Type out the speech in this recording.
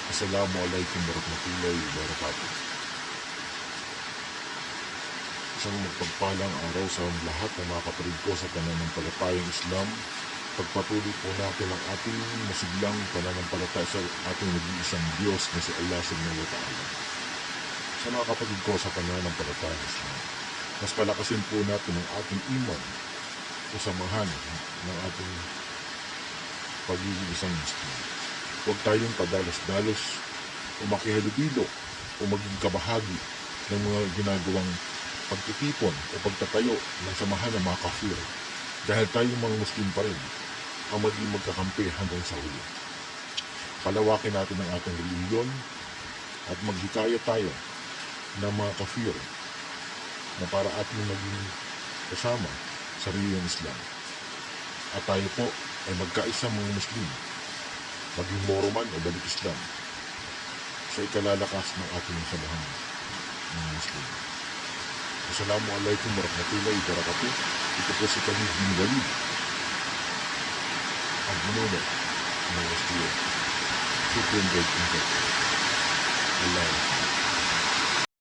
Assalamualaikum warahmatullahi wabarakatuh. Isang magpagpalang araw sa lahat ng mga kapatid ko sa pananampalatayang Islam. Pagpatuloy po natin ang ating masiglang pananampalataya sa ating nag-iisang Diyos na si Allah subhanahu wa ta'ala. Sa mga kapatid ko sa pananampalatayang Islam, mas palakasin po natin ang ating iman o samahan ng ating pagiging isang Muslim. Huwag tayong padalos-dalos o makihalubilo o maging kabahagi ng mga ginagawang pagtitipon o pagtatayo ng samahan ng mga kafir, dahil tayong mga Muslim pa rin ang maging magkakampi hanggang sa huli. Palawakin natin ang ating reliyon at maghikayat tayo ng mga kafir na para ating maging kasama sa reliyong Islam. At tayo po ay magkaisa mga Muslim, maging Moro man o balik Islam, sa ikalalakas ng ating samahan ng Muslim. Assalamualaikum warahmatullahi wabarakatuh. Ito po si Khalid bin Walid, ang pinuno ng Muslim. Supreme Great Impact. Allah.